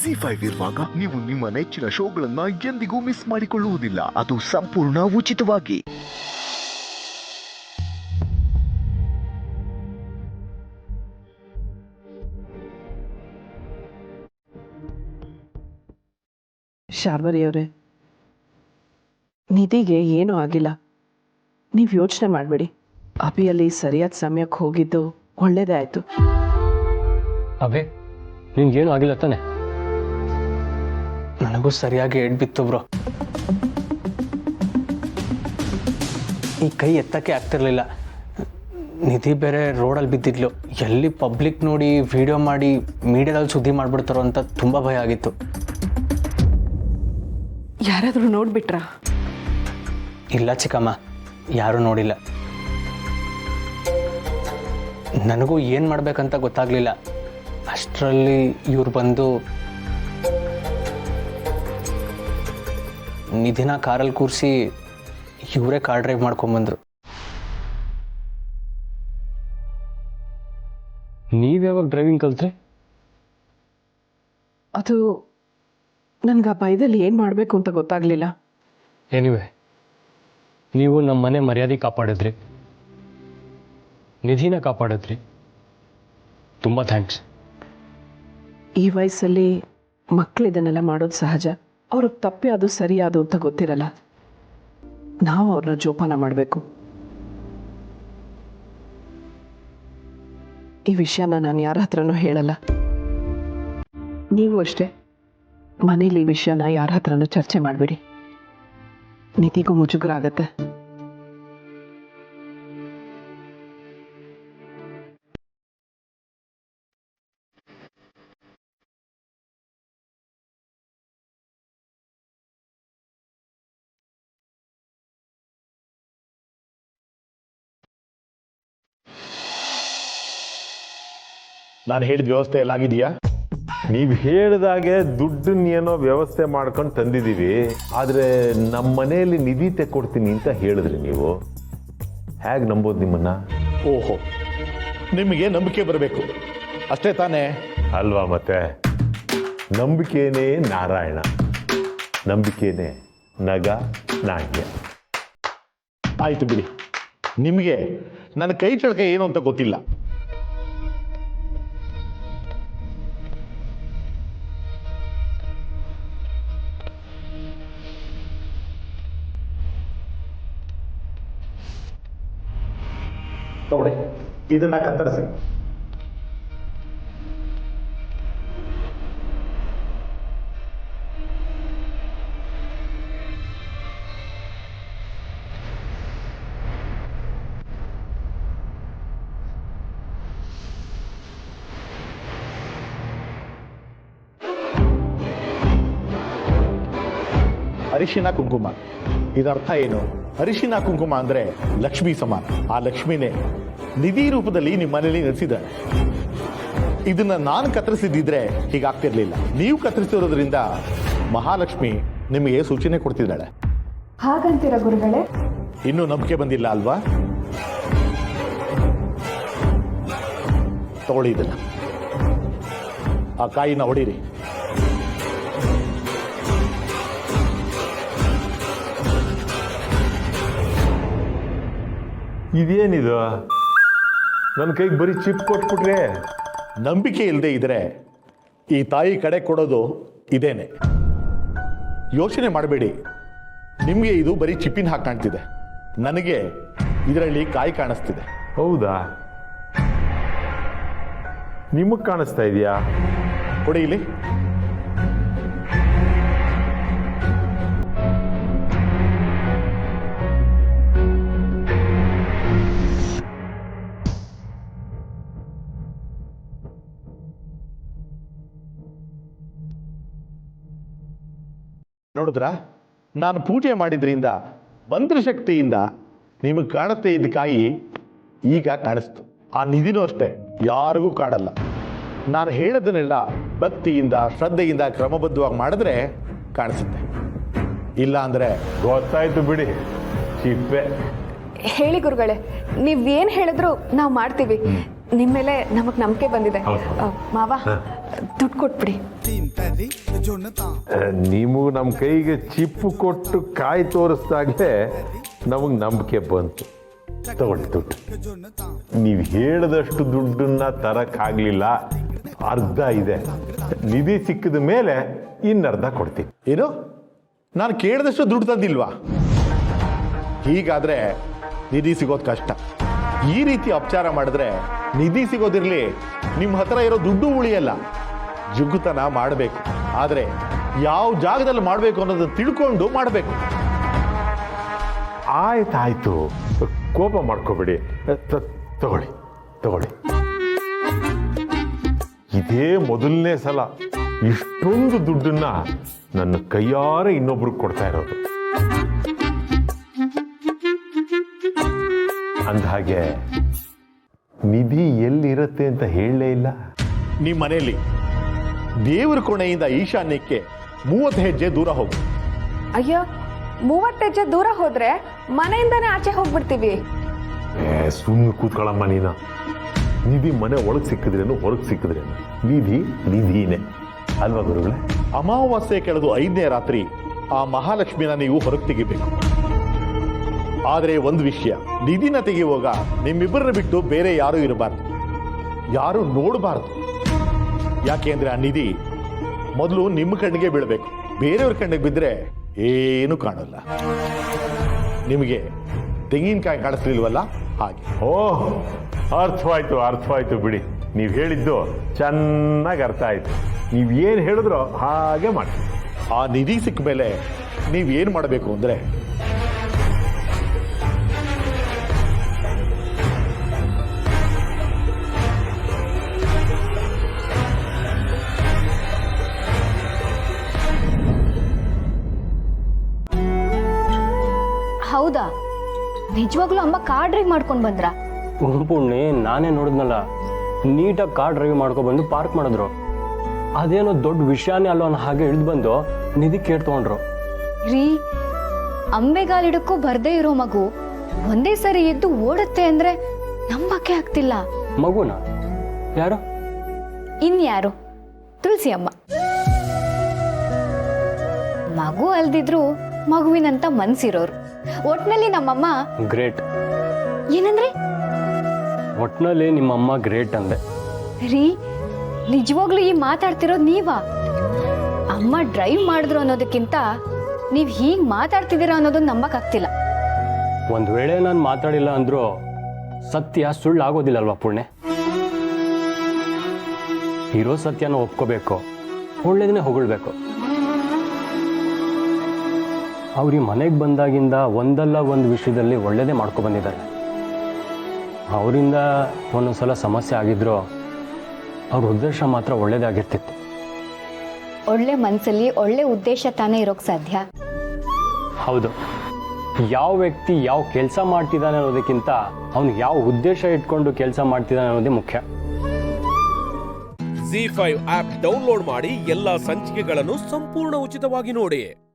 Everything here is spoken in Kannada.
ZEE5 ಇರುವಾಗ ನೀವು ನಿಮ್ಮ ನೆಚ್ಚಿನ ಶೋಗಳನ್ನ ಎಂದಿಗೂ ಮಿಸ್ ಮಾಡಿಕೊಳ್ಳುವುದಿಲ್ಲ. ಅದು ಸಂಪೂರ್ಣ ಉಚಿತವಾಗಿ. ಶಾರ್ವರಿಯವರೇ, ನಿಧಿಗೆ ಏನೂ ಆಗಿಲ್ಲ. ನೀವು ಯೋಚನೆ ಮಾಡಬೇಡಿ. ಅಭಿಯಲ್ಲಿ ಸರಿಯಾದ ಸಮಯಕ್ಕೆ ಹೋಗಿದ್ದು ಒಳ್ಳೇದೇ ಆಯಿತು. ಅಭಿ, ನಿನ್ಗೇನು ಆಗಿಲ್ಲ ತಾನೆ? ನನಗೂ ಸರಿಯಾಗಿ ಬಿತ್ತು ಬ್ರೋ. ಈ ಕೈ ಎತ್ತಕ್ಕೆ ಆಗ್ತಿರ್ಲಿಲ್ಲ. ನಿಧಿ ಬೇರೆ ರೋಡಲ್ಲಿ ಬಿದ್ದಿದ್ಲು. ಎಲ್ಲಿ ಪಬ್ಲಿಕ್ ನೋಡಿ ವಿಡಿಯೋ ಮಾಡಿ ಮೀಡಿಯಾದಲ್ಲಿ ಸುದ್ದಿ ಮಾಡಿಬಿಡ್ತಾರೋ ಅಂತ ತುಂಬ ಭಯ ಆಗಿತ್ತು. ಯಾರಾದರೂ ನೋಡ್ಬಿಟ್ರಾ? ಇಲ್ಲ ಚಿಕ್ಕಮ್ಮ, ಯಾರೂ ನೋಡಿಲ್ಲ. ನನಗೂ ಏನು ಮಾಡಬೇಕಂತ ಗೊತ್ತಾಗಲಿಲ್ಲ. ಅಷ್ಟರಲ್ಲಿ ಇವ್ರು ಬಂದು ನಿಧಿನ ಕಾರಲ್ಲಿ ಕೂರಿಸಿ ಇವರೇ ಕಾರ್ ಡ್ರೈವ್ ಮಾಡ್ಕೊಂಬಂದರು. ನೀವ್ಯಾವಾಗ ಡ್ರೈವಿಂಗ್ ಕಲ್ತ್ರೆ? ಅದು ನನಗೆ ಆ ಭಯದಲ್ಲಿ ಏನು ಮಾಡಬೇಕು ಅಂತ ಗೊತ್ತಾಗಲಿಲ್ಲ. ಎನಿವೆ, ನೀವು ನಮ್ಮ ಮನೆ ಮರ್ಯಾದೆ ಕಾಪಾಡಿದ್ರಿ, ನಿಧಿನ ಕಾಪಾಡಿದ್ರಿ. ತುಂಬ ಥ್ಯಾಂಕ್ಸ್. ಈ ವಯಸ್ಸಲ್ಲಿ ಮಕ್ಕಳು ಇದನ್ನೆಲ್ಲ ಮಾಡೋದು ಸಹಜ. ಅವ್ರಿಗೆ ತಪ್ಪಿ ಅದು ಸರಿಯಾದು ಅಂತ ಗೊತ್ತಿರಲ್ಲ. ನಾವು ಅವ್ರನ್ನ ಜೋಪಾನ ಮಾಡಬೇಕು. ಈ ವಿಷಯನ ನಾನು ಯಾರ ಹತ್ರನೂ ಹೇಳಲ್ಲ. ನೀವು ಅಷ್ಟೇ, ಮನೇಲಿ ಈ ವಿಷಯನ ಯಾರ ಹತ್ರನೂ ಚರ್ಚೆ ಮಾಡಬೇಡಿ. ನಿಧಿಗೂ ಮುಜುಗರ ಆಗತ್ತೆ. ನಾನು ಹೇಳಿದ ವ್ಯವಸ್ಥೆ ಎಲ್ಲ ಆಗಿದೆಯಾ? ನೀವು ಹೇಳಿದಾಗೆ ದುಡ್ಡನ್ನೇನೋ ವ್ಯವಸ್ಥೆ ಮಾಡ್ಕೊಂಡು ತಂದಿದ್ದೀವಿ. ಆದರೆ ನಮ್ಮ ಮನೆಯಲ್ಲಿ ನಿಧಿ ತೆಕ್ಕೊಡ್ತೀನಿ ಅಂತ ಹೇಳಿದ್ರಿ ನೀವು. ಹೇಗೆ ನಂಬೋದು ನಿಮ್ಮನ್ನ? ಓಹೋ, ನಿಮಗೆ ನಂಬಿಕೆ ಬರಬೇಕು ಅಷ್ಟೇ ತಾನೇ? ಅಲ್ವಾ ಮತ್ತೆ? ನಂಬಿಕೆನೇ ನಾರಾಯಣ, ನಂಬಿಕೆನೇ ನಗ ನಾಣ್ಯ. ಆಯಿತು ಬಿಡಿ, ನಿಮಗೆ ನನ್ನ ಕೈ ಚಳಕ ಏನು ಅಂತ ಗೊತ್ತಿಲ್ಲ. ತಗೊಳ್ಳಿ, ಇದನ್ನ ಕತ್ತರಿಸಿ. ಅರಿಶಿನ ಕುಂಕುಮ, ಇದರ್ಥ ಏನು? ಅರಿಶಿನ ಕುಂಕುಮ ಅಂದ್ರೆ ಲಕ್ಷ್ಮಿ ಸಮಾನ. ಆ ಲಕ್ಷ್ಮಿನೇ ನಿಧಿ ರೂಪದಲ್ಲಿ ನಿಮ್ಮ ಮನೇಲಿ ನೆಲೆಸಿದ್ದಾಳೆ. ಇದನ್ನ ನಾನು ಕತ್ತರಿಸಿದ್ದಿದ್ರೆ ಹೀಗಾಗ್ತಿರ್ಲಿಲ್ಲ. ನೀವು ಕತ್ತರಿಸಿರೋದ್ರಿಂದ ಮಹಾಲಕ್ಷ್ಮಿ ನಿಮಗೆ ಸೂಚನೆ ಕೊಡ್ತಿದ್ದಾಳೆ. ಹಾಗಂತೀರ ಗುರುಗಳೇ? ಇನ್ನೂ ನಂಬಿಕೆ ಬಂದಿಲ್ಲ ಅಲ್ವಾ? ತಗೊಳ್ಳಿ ಇದನ್ನ. ಆ ಕಾಯಿನ ಹೊಡೀರಿ. ಇದೇನಿದು? ನನ್ನ ಕೈಗೆ ಬರೀ ಚಿಪ್ ಕೊಟ್ಬಿಟ್ರೆ. ನಂಬಿಕೆ ಇಲ್ಲದೆ ಇದ್ರೆ ಈ ತಾಯಿ ಕಡೆ ಕೊಡೋದು ಇದೇನೆ. ಯೋಚನೆ ಮಾಡಬೇಡಿ. ನಿಮಗೆ ಇದು ಬರೀ ಚಿಪ್ಪಿನ ಹಾಕಿ ಕಾಣ್ತಿದೆ, ನನಗೆ ಇದರಲ್ಲಿ ಕಾಯಿ ಕಾಣಿಸ್ತಿದೆ. ಹೌದಾ? ನಿಮಗೆ ಕಾಣಿಸ್ತಾ ಇದೆಯಾ? ಕೊಡಿ ಇಲ್ಲಿ. ನೋಡಿದ್ರಾ? ನಾನು ಪೂಜೆ ಮಾಡಿದ್ರಿಂದ ಮಂತ್ರಶಕ್ತಿಯಿಂದ ನಿಮಗೆ ಕಾಣುತ್ತೆ ಇದ್ದ ಕಾಯಿ ಈಗ ಕಾಣಿಸ್ತು. ಆ ನಿಧಿನೂ ಅಷ್ಟೇ ಯಾರಿಗೂ ಕಾಣಲ್ಲ. ನಾನು ಹೇಳೋದನ್ನೆಲ್ಲ ಭಕ್ತಿಯಿಂದ ಶ್ರದ್ಧೆಯಿಂದ ಕ್ರಮಬದ್ಧವಾಗಿ ಮಾಡಿದ್ರೆ ಕಾಣಿಸುತ್ತೆ. ಇಲ್ಲ ಅಂದರೆ ಗೊತ್ತಾಯ್ತು ಬಿಡಿ, ಚಿಪ್ಪೆ. ಹೇಳಿ ಗುರುಗಳೇ, ನೀವೇನು ಹೇಳಿದ್ರು ನಾವು ಮಾಡ್ತೀವಿ. ನಿಮ್ಮ ಮೇಲೆ ನಮಗೆ ನಂಬಿಕೆ ಬಂದಿದೆ. ಮಾವ, ದುಡ್ಡು ಕೊಟ್ಬಿಡಿ. ನೀವು ನಮ್ಮ ಕೈಗೆ ಚಿಪ್ಪು ಕೊಟ್ಟು ಕಾಯಿ ತೋರಿಸ್ದಾಗಲೇ ನಮಗೆ ನಂಬಿಕೆ ಬಂತು. ತಗೊಳ್ಳಿ ದುಡ್ಡು. ನೀವು ಹೇಳಿದಷ್ಟು ದುಡ್ಡನ್ನ ತರಕ್ಕಾಗಲಿಲ್ಲ, ಅರ್ಧ ಇದೆ. ನಿಧಿ ಸಿಕ್ಕಿದ ಮೇಲೆ ಇನ್ನರ್ಧ ಕೊಡ್ತೀನಿ. ಏನು, ನಾನು ಕೇಳಿದಷ್ಟು ದುಡ್ಡು ತಂದಿಲ್ವಾ? ಹೀಗಾದ್ರೆ ನಿಧಿ ಸಿಗೋದು ಕಷ್ಟ. ಈ ರೀತಿ ಅಪಚಾರ ಮಾಡಿದ್ರೆ ನಿಧಿ ಸಿಗೋದಿರಲಿ, ನಿಮ್ಮ ಹತ್ರ ಇರೋ ದುಡ್ಡು ಉಳಿಯಲ್ಲ. ಜುಗ್ಗುತನ ಮಾಡಬೇಕು, ಆದರೆ ಯಾವ ಜಾಗದಲ್ಲಿ ಮಾಡಬೇಕು ಅನ್ನೋದನ್ನ ತಿಳ್ಕೊಂಡು ಮಾಡಬೇಕು. ಆಯ್ತಾಯ್ತು, ಕೋಪ ಮಾಡ್ಕೋಬೇಡಿ. ತಗೊಳ್ಳಿ ತಗೊಳ್ಳಿ. ಇದೇ ಮೊದಲನೇ ಸಲ ಇಷ್ಟೊಂದು ದುಡ್ಡನ್ನ ನನ್ನ ಕೈಯಾರೆ ಇನ್ನೊಬ್ರಿಗೆ ಕೊಡ್ತಾ ಇರೋದು. ಅಂದಹಾಗೆ ನಿಧಿ ಎಲ್ಲಿರುತ್ತೆ ಅಂತ ಹೇಳಲೇ ಇಲ್ಲ. ನಿಮ್ಮ ಮನೆಯಲ್ಲಿ ದೇವರ ಕೋಣೆಯಿಂದ ಈಶಾನ್ಯಕ್ಕೆ 30 ಹೆಜ್ಜೆ ದೂರ ಹೋಗು. ಅಯ್ಯೋ, 30 ಹೆಜ್ಜೆ ದೂರ ಹೋದ್ರೆ ಮನೆಯಿಂದಾನೇ ಆಚೆ ಹೋಗ್ಬಿಡ್ತೀವಿ. ಸುಮ್ಮನೆ ಕೂತ್ಕೊಳ್ಳಮ್ಮ ನೀನ. ನಿಧಿ ಮನೆ ಒಳಗೆ ಸಿಕ್ಕಿದ್ರೇನು ಹೊರಗೆ ಸಿಕ್ಕಿದ್ರೇನು, ನಿಧಿ ನಿಧಿನೇ ಅಲ್ವಾ ಗುರುಗಳೇ? ಅಮಾವಾಸ್ಯೆ ಕಳೆದು 5ನೇ ರಾತ್ರಿ ಆ ಮಹಾಲಕ್ಷ್ಮಿನ ನೀವು ಹೊರಗೆ ತೆಗಿಬೇಕು. ಆದರೆ ಒಂದು ವಿಷಯ, ನಿಧಿನ ತೆಗೆಯುವಾಗ ನಿಮ್ಮಿಬ್ಬರನ್ನ ಬಿಟ್ಟು ಬೇರೆ ಯಾರೂ ಇರಬಾರ್ದು, ಯಾರು ನೋಡಬಾರ್ದು. ಯಾಕೆ ಅಂದ್ರೆ ಆ ನಿಧಿ ಮೊದಲು ನಿಮ್ಮ ಕಣ್ಣಿಗೆ ಬೀಳಬೇಕು. ಬೇರೆಯವ್ರ ಕಣ್ಣಿಗೆ ಬಿದ್ದರೆ ಏನು ಕಾಣಲ್ಲ. ನಿಮಗೆ ತೆಂಗಿನಕಾಯಿ ಕಾಣಿಸ್ಲಿಲ್ವಲ್ಲ ಹಾಗೆ. ಓಹ್, ಅರ್ಥವಾಯ್ತು ಬಿಡಿ. ನೀವು ಹೇಳಿದ್ದು ಚೆನ್ನಾಗಿ ಅರ್ಥ ಆಯ್ತು. ನೀವು ಏನು ಹೇಳಿದ್ರೋ ಹಾಗೆ ಮಾಡಿ. ಆ ನಿಧಿ ಸಿಕ್ಕ ಮೇಲೆ ನೀವೇನು ಮಾಡಬೇಕು ಅಂದರೆ, ಹೌದಾ? ನಿಜವಾಗ್ಲೂ ಅಮ್ಮ ಕಾರ್ ಡ್ರೈವ್ ಮಾಡ್ಕೊಂಡು ಬಂದ್ರ? ಪುಣ್ಯ, ನಾನೇ ನೋಡಿದ್ನಲ್ಲ, ನೀಟಾಗಿ ಕಾರ್ ಡ್ರೈವ್ ಮಾಡ್ಕೊಬಂದು ಪಾರ್ಕ್ ಮಾಡಿದ್ರು. ಅದೇನೋ ದೊಡ್ಡ ವಿಷಯನೇ ಅಲ್ಲೋ ಅನ್ನೋ ಹಾಗೆ ಇಳಿದು ಬಂದು ನಿಧಿ ಕೇಳ್ತಗೊಂಡ್ರು. ರೀ, ಅಂಬೆಗಾಲಿಡಕ್ಕೂ ಬರ್ದೇ ಇರೋ ಮಗು ಒಂದೇ ಸರಿ ಎದ್ದು ಓಡುತ್ತೆ ಅಂದ್ರೆ ನಂಬಕ್ಕೆ ಆಗ್ತಿಲ್ಲ. ಮಗುನ? ಯಾರು? ಇನ್ಯಾರು? ತುಳಸಿ ಅಮ್ಮ. ಮಗು ಅಲ್ದಿದ್ರು ಮಗುವಿನಂತ ಮನ್ಸಿರೋರು. ಒಟ್ನಲ್ಲಿ ನಮ್ಮಮ್ಮ ಗ್ರೇಟ್. ಏನಂದ್ರೆ? ಒಟ್ನಲ್ಲಿ ನಿಮ್ಮಮ್ಮ ಗ್ರೇಟ್ ಅಂದೆ. ರೀ, ನಿಜವಾಗ್ಲೂ ಈ ಮಾತಾಡ್ತಿರೋದು ನೀವಾ? ಅಮ್ಮ ಡ್ರೈವ್ ಮಾಡಿದ್ರು ಅನ್ನೋದಕ್ಕಿಂತ ನೀವ್ ಹೀಗ್ ಮಾತಾಡ್ತಿದ್ದೀರಾ ಅನ್ನೋದು ನಂಬಕ್ಕಾಗ್ತಿಲ್ಲ. ಒಂದ್ ವೇಳೆ ನಾನು ಮಾತಾಡಿಲ್ಲ ಅಂದ್ರೂ ಸತ್ಯ ಸುಳ್ಳು ಆಗೋದಿಲ್ಲಲ್ವಾ ಪುಣ್ಯ? ಇರೋ ಸತ್ಯನ ಒಪ್ಕೋಬೇಕು, ಒಳ್ಳೇದನ್ನೇ ಹೊಗಳ್ಬೇಕು. ಅವ್ರ ಮನೆಗೆ ಬಂದಾಗಿಂದ ಒಂದಲ್ಲ ಒಂದು ವಿಷಯದಲ್ಲಿ ಒಳ್ಳೇದೇ ಮಾಡ್ಕೊ ಬಂದಿದ್ದಾರೆ. ಅವರಿಂದ ಒಂದೊಂದ್ಸಲ ಸಮಸ್ಯೆ ಆಗಿದ್ರು ಅವ್ರ ಉದ್ದೇಶ ಮಾತ್ರ ಒಳ್ಳೇದೇ ಆಗಿರ್ತಿತ್ತು. ಒಳ್ಳೆ ಮನ್ಸಲ್ಲಿ ಒಳ್ಳೆ ಉದ್ದೇಶ ತಾನೇ ಇರೋಕ್ ಸಾಧ್ಯ. ಹೌದು, ಯಾವ ವ್ಯಕ್ತಿ ಯಾವ ಕೆಲಸ ಮಾಡ್ತಿದ್ದಾನೆ ಅನ್ನೋದಕ್ಕಿಂತ ಅವನು ಯಾವ ಉದ್ದೇಶ ಇಟ್ಕೊಂಡು ಕೆಲಸ ಮಾಡ್ತಿದ್ದಾನೆ ಅನ್ನೋದೇ ಮುಖ್ಯ. ZEE5 ಆಪ್ ಡೌನ್ಲೋಡ್ ಮಾಡಿ ಎಲ್ಲಾ ಸಂಚಿಕೆಗಳನ್ನು ಸಂಪೂರ್ಣ ಉಚಿತವಾಗಿ ನೋಡಿ.